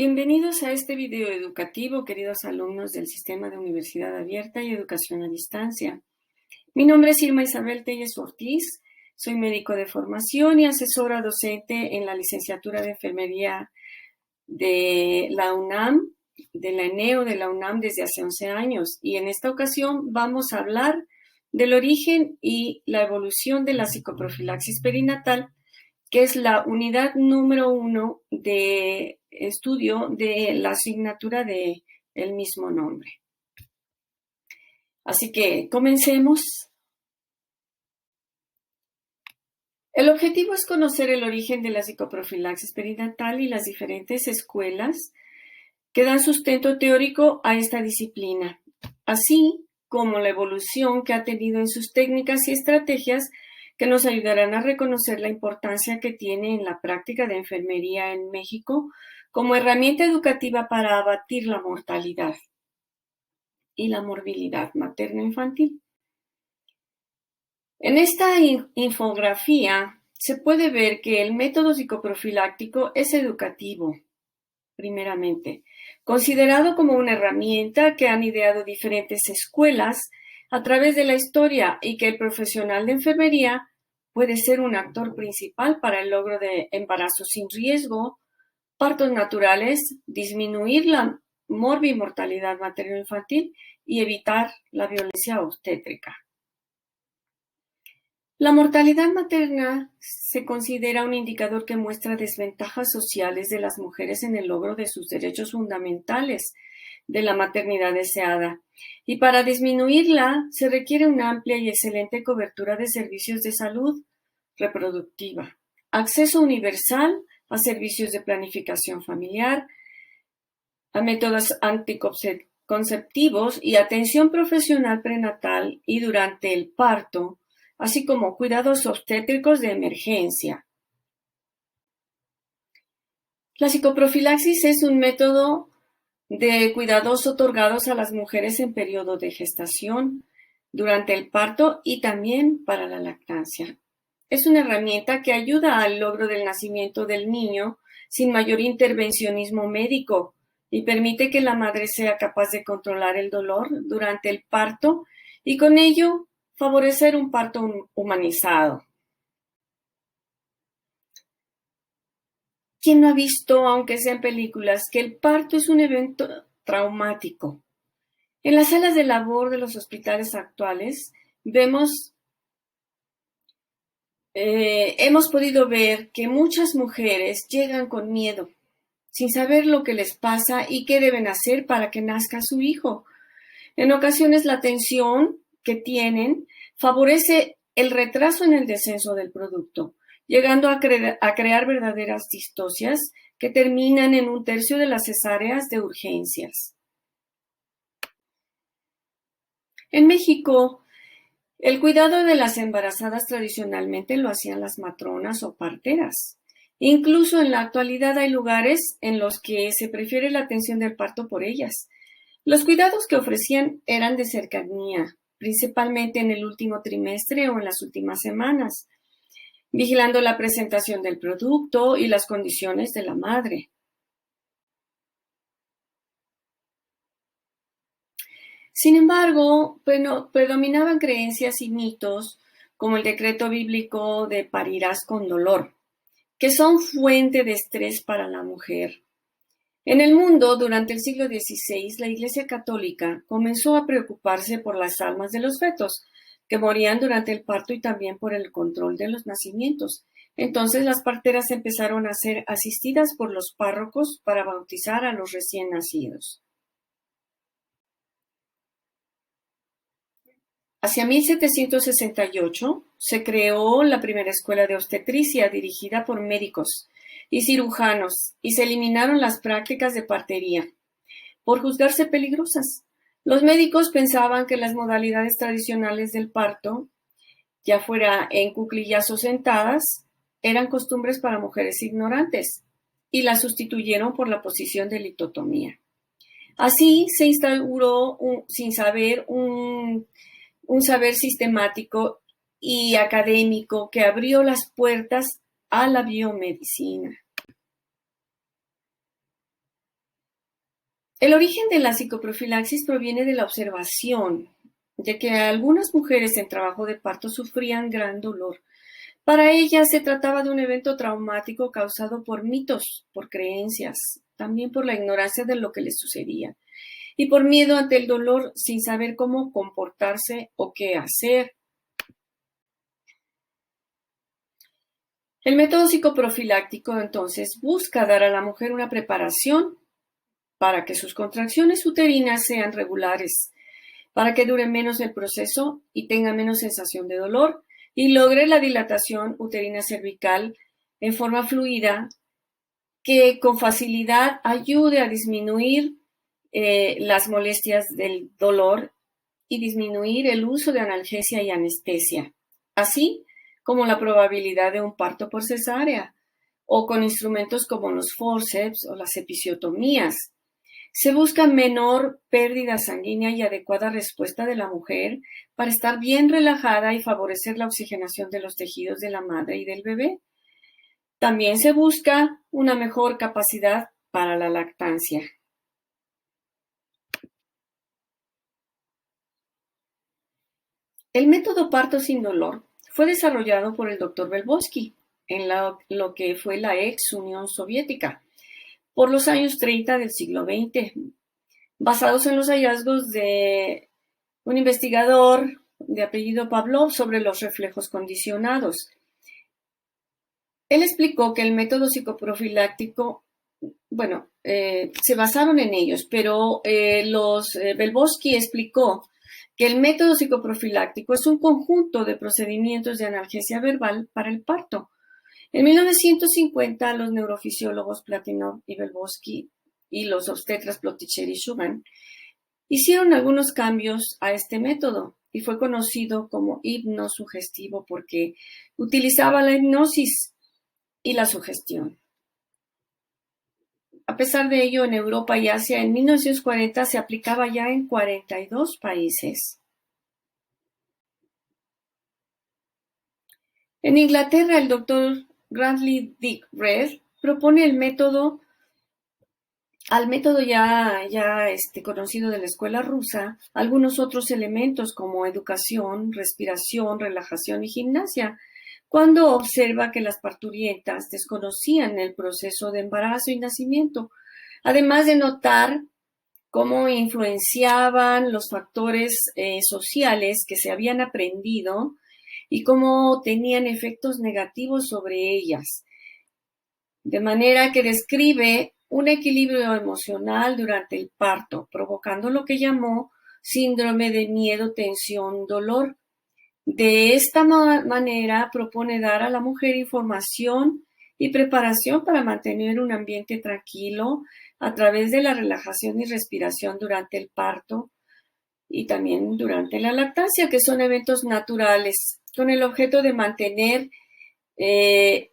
Bienvenidos a este video educativo, queridos alumnos del Sistema de Universidad Abierta y Educación a Distancia. Mi nombre es Irma Isabel Telles Ortiz, soy médico de formación y asesora docente en la licenciatura de Enfermería de la UNAM, de la ENEO de la UNAM desde hace 11 años. Y en esta ocasión vamos a hablar del origen y la evolución de la psicoprofilaxis perinatal, que es la unidad número 1 de estudio de la asignatura de el mismo nombre. Así que comencemos. El objetivo es conocer el origen de la psicoprofilaxis perinatal y las diferentes escuelas que dan sustento teórico a esta disciplina, así como la evolución que ha tenido en sus técnicas y estrategias que nos ayudarán a reconocer la importancia que tiene en la práctica de enfermería en México como herramienta educativa para abatir la mortalidad y la morbilidad materno-infantil. En esta infografía se puede ver que el método psicoprofiláctico es educativo, primeramente, considerado como una herramienta que han ideado diferentes escuelas a través de la historia y que el profesional de enfermería puede ser un actor principal para el logro de embarazos sin riesgo, partos naturales, disminuir la morbimortalidad materno-infantil y evitar la violencia obstétrica. La mortalidad materna se considera un indicador que muestra desventajas sociales de las mujeres en el logro de sus derechos fundamentales de la maternidad deseada, y para disminuirla se requiere una amplia y excelente cobertura de servicios de salud reproductiva, acceso universal a servicios de planificación familiar, a métodos anticonceptivos y atención profesional prenatal y durante el parto, así como cuidados obstétricos de emergencia. La psicoprofilaxis es un método de cuidados otorgados a las mujeres en periodo de gestación, durante el parto y también para la lactancia. Es una herramienta que ayuda al logro del nacimiento del niño sin mayor intervencionismo médico y permite que la madre sea capaz de controlar el dolor durante el parto y con ello favorecer un parto humanizado. ¿Quién no ha visto, aunque sea en películas, que el parto es un evento traumático? En las salas de labor de los hospitales actuales hemos podido ver que muchas mujeres llegan con miedo, sin saber lo que les pasa y qué deben hacer para que nazca su hijo. En ocasiones la tensión que tienen favorece el retraso en el descenso del producto, llegando a crear verdaderas distocias que terminan en 1/3 de las cesáreas de urgencias. En México, el cuidado de las embarazadas tradicionalmente lo hacían las matronas o parteras. Incluso en la actualidad hay lugares en los que se prefiere la atención del parto por ellas. Los cuidados que ofrecían eran de cercanía, principalmente en el último trimestre o en las últimas semanas, vigilando la presentación del producto y las condiciones de la madre. Sin embargo, predominaban creencias y mitos como el decreto bíblico de parirás con dolor, que son fuente de estrés para la mujer. En el mundo, durante el siglo XVI, la Iglesia Católica comenzó a preocuparse por las almas de los fetos, que morían durante el parto y también por el control de los nacimientos. Entonces las parteras empezaron a ser asistidas por los párrocos para bautizar a los recién nacidos. Hacia 1768 se creó la primera escuela de obstetricia dirigida por médicos y cirujanos y se eliminaron las prácticas de partería por juzgarse peligrosas. Los médicos pensaban que las modalidades tradicionales del parto, ya fuera en cuclillas o sentadas, eran costumbres para mujeres ignorantes y las sustituyeron por la posición de litotomía. Así se instauró un saber sistemático y académico que abrió las puertas a la biomedicina. El origen de la psicoprofilaxis proviene de la observación de que algunas mujeres en trabajo de parto sufrían gran dolor. Para ellas se trataba de un evento traumático causado por mitos, por creencias, también por la ignorancia de lo que les sucedía y por miedo ante el dolor sin saber cómo comportarse o qué hacer. El método psicoprofiláctico entonces busca dar a la mujer una preparación para que sus contracciones uterinas sean regulares, para que dure menos el proceso y tenga menos sensación de dolor y logre la dilatación uterina cervical en forma fluida que con facilidad ayude a disminuir las molestias del dolor y disminuir el uso de analgesia y anestesia, así como la probabilidad de un parto por cesárea o con instrumentos como los forceps o las episiotomías. Se busca menor pérdida sanguínea y adecuada respuesta de la mujer para estar bien relajada y favorecer la oxigenación de los tejidos de la madre y del bebé. También se busca una mejor capacidad para la lactancia. El método parto sin dolor fue desarrollado por el Dr. Belbovsky en lo que fue la ex Unión Soviética por los años 30 del siglo XX, basados en los hallazgos de un investigador de apellido Pavlov sobre los reflejos condicionados. Él explicó que el método psicoprofiláctico, se basaron en ellos, pero Belbovsky explicó que el método psicoprofiláctico es un conjunto de procedimientos de analgesia verbal para el parto. En 1950, los neurofisiólogos Platinov y Belbovsky y los obstetras Plotticher y Schumann hicieron algunos cambios a este método y fue conocido como hipnosugestivo porque utilizaba la hipnosis y la sugestión. A pesar de ello, en Europa y Asia, en 1940 se aplicaba ya en 42 países. En Inglaterra, el doctor Grantley Dick Reed propone al método ya conocido de la escuela rusa, algunos otros elementos como educación, respiración, relajación y gimnasia, cuando observa que las parturientas desconocían el proceso de embarazo y nacimiento, además de notar cómo influenciaban los factores sociales que se habían aprendido y cómo tenían efectos negativos sobre ellas. De manera que describe un equilibrio emocional durante el parto, provocando lo que llamó síndrome de miedo, tensión, dolor. De esta manera propone dar a la mujer información y preparación para mantener un ambiente tranquilo a través de la relajación y respiración durante el parto y también durante la lactancia, que son eventos naturales, con el objeto de mantener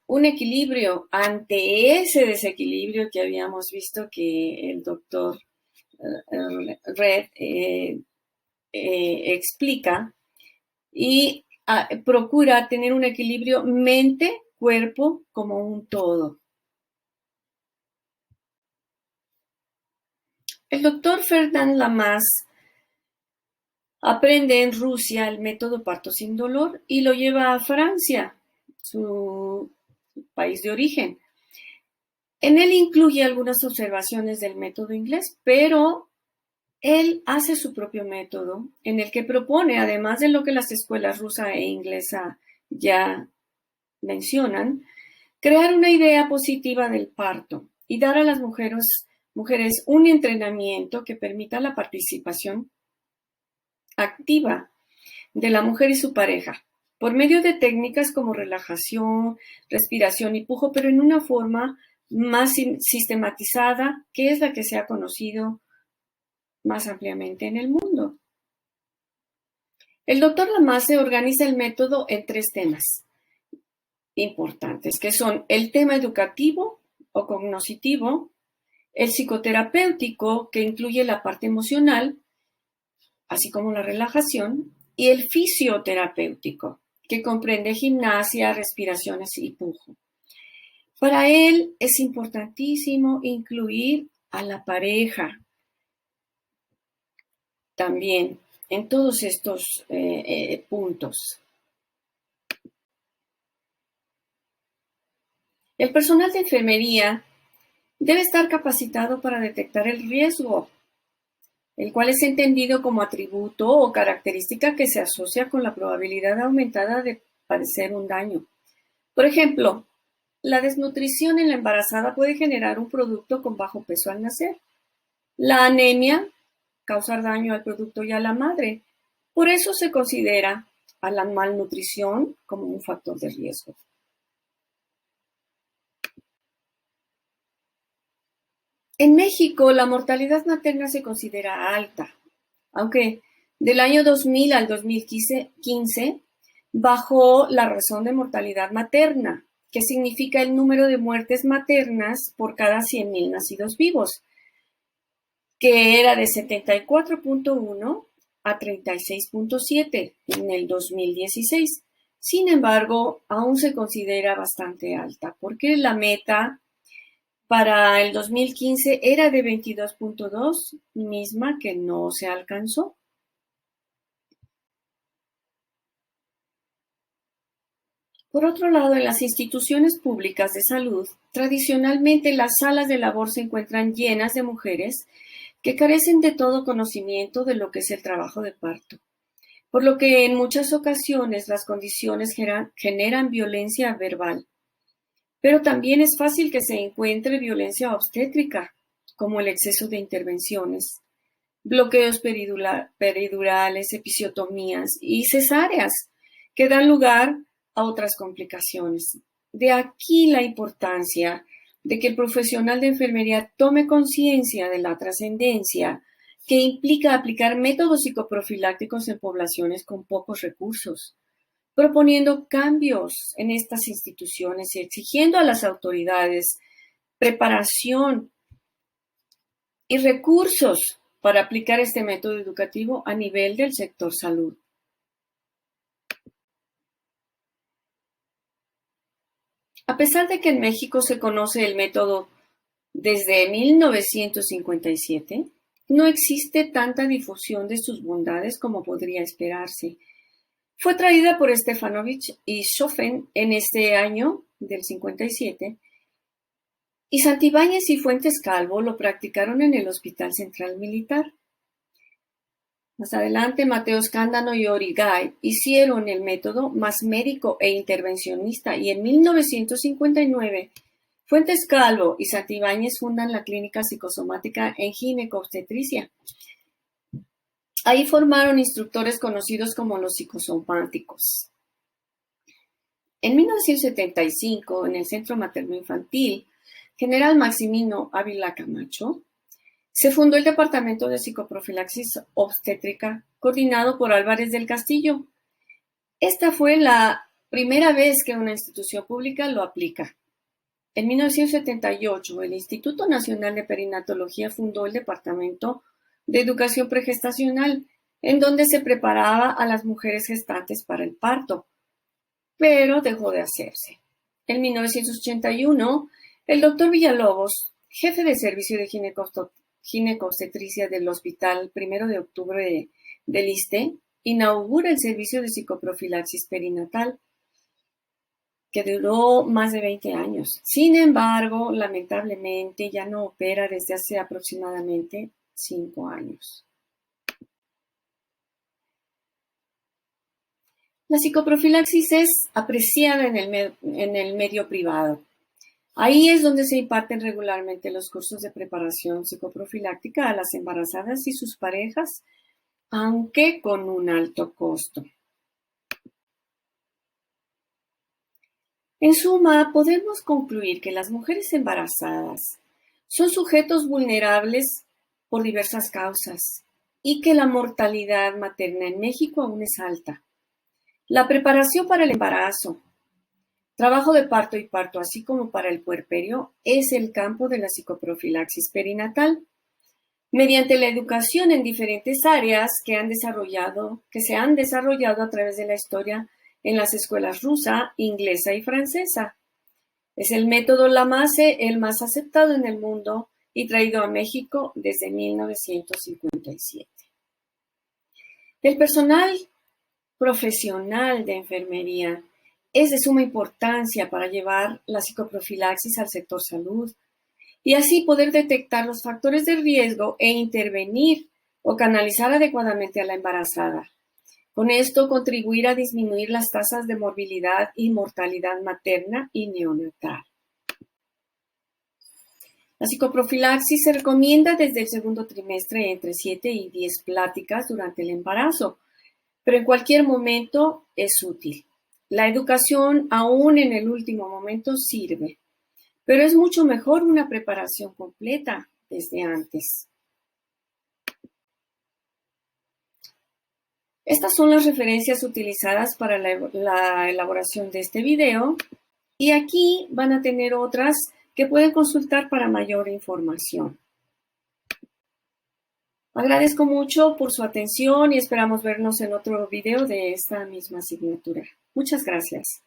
un equilibrio ante ese desequilibrio que habíamos visto que el doctor Reed explica y procura tener un equilibrio mente-cuerpo como un todo. El doctor Ferdinand Lamaze aprende en Rusia el método parto sin dolor y lo lleva a Francia, su país de origen. En él incluye algunas observaciones del método inglés, pero él hace su propio método en el que propone, además de lo que las escuelas rusa e inglesa ya mencionan, crear una idea positiva del parto y dar a las mujeres un entrenamiento que permita la participación activa de la mujer y su pareja, por medio de técnicas como relajación, respiración y pujo, pero en una forma más sistematizada, que es la que se ha conocido más ampliamente en el mundo. El doctor Lamaze organiza el método en 3 temas importantes, que son el tema educativo o cognoscitivo, el psicoterapéutico, que incluye la parte emocional, así como la relajación, y el fisioterapéutico, que comprende gimnasia, respiraciones y pujo. Para él es importantísimo incluir a la pareja, también en todos estos puntos. El personal de enfermería debe estar capacitado para detectar el riesgo, el cual es entendido como atributo o característica que se asocia con la probabilidad aumentada de padecer un daño. Por ejemplo, la desnutrición en la embarazada puede generar un producto con bajo peso al nacer. La anemia causar daño al producto y a la madre. Por eso se considera a la malnutrición como un factor de riesgo. En México, la mortalidad materna se considera alta, aunque del año 2000 al 2015 bajó la razón de mortalidad materna, que significa el número de muertes maternas por cada 100,000 nacidos vivos, que era de 74.1 a 36.7 en el 2016. Sin embargo, aún se considera bastante alta, porque la meta para el 2015 era de 22.2, misma que no se alcanzó. Por otro lado, en las instituciones públicas de salud, tradicionalmente las salas de labor se encuentran llenas de mujeres que carecen de todo conocimiento de lo que es el trabajo de parto, por lo que en muchas ocasiones las condiciones generan violencia verbal. Pero también es fácil que se encuentre violencia obstétrica, como el exceso de intervenciones, bloqueos peridurales, episiotomías y cesáreas, que dan lugar a otras complicaciones. De aquí la importancia de que el profesional de enfermería tome conciencia de la trascendencia que implica aplicar métodos psicoprofilácticos en poblaciones con pocos recursos, proponiendo cambios en estas instituciones y exigiendo a las autoridades preparación y recursos para aplicar este método educativo a nivel del sector salud. A pesar de que en México se conoce el método desde 1957, no existe tanta difusión de sus bondades como podría esperarse. Fue traída por Stefanovich y Schoffen en este año del 57, y Santibáñez y Fuentes Calvo lo practicaron en el Hospital Central Militar. Más adelante, Mateo Escándano y Origay hicieron el método más médico e intervencionista, y en 1959 Fuentes Calvo y Santibáñez fundan la Clínica Psicosomática en Ginecobstetricia. Ahí formaron instructores conocidos como los psicosomáticos. En 1975, en el Centro Materno Infantil General Maximino Ávila Camacho, se fundó el Departamento de Psicoprofilaxis Obstétrica, coordinado por Álvarez del Castillo. Esta fue la primera vez que una institución pública lo aplica. En 1978, el Instituto Nacional de Perinatología fundó el Departamento de Educación Pregestacional, en donde se preparaba a las mujeres gestantes para el parto, pero dejó de hacerse. En 1981, el doctor Villalobos, jefe de servicio de ginecobstetricia del Hospital 1 de Octubre del ISSSTE, inaugura el servicio de psicoprofilaxis perinatal, que duró más de 20 años. Sin embargo, lamentablemente ya no opera desde hace aproximadamente 5 años. La psicoprofilaxis es apreciada en el medio privado. Ahí es donde se imparten regularmente los cursos de preparación psicoprofiláctica a las embarazadas y sus parejas, aunque con un alto costo. En suma, podemos concluir que las mujeres embarazadas son sujetos vulnerables por diversas causas y que la mortalidad materna en México aún es alta. La preparación para el embarazo, trabajo de parto y parto, así como para el puerperio, es el campo de la psicoprofilaxis perinatal. Mediante la educación en diferentes áreas que se han desarrollado a través de la historia en las escuelas rusa, inglesa y francesa. Es el método Lamaze el más aceptado en el mundo y traído a México desde 1957. El personal profesional de enfermería es de suma importancia para llevar la psicoprofilaxis al sector salud y así poder detectar los factores de riesgo e intervenir o canalizar adecuadamente a la embarazada. Con esto contribuir a disminuir las tasas de morbilidad y mortalidad materna y neonatal. La psicoprofilaxis se recomienda desde el segundo trimestre entre 7 y 10 pláticas durante el embarazo, pero en cualquier momento es útil. La educación, aún en el último momento, sirve, pero es mucho mejor una preparación completa desde antes. Estas son las referencias utilizadas para la elaboración de este video y aquí van a tener otras que pueden consultar para mayor información. Agradezco mucho por su atención y esperamos vernos en otro video de esta misma asignatura. Muchas gracias.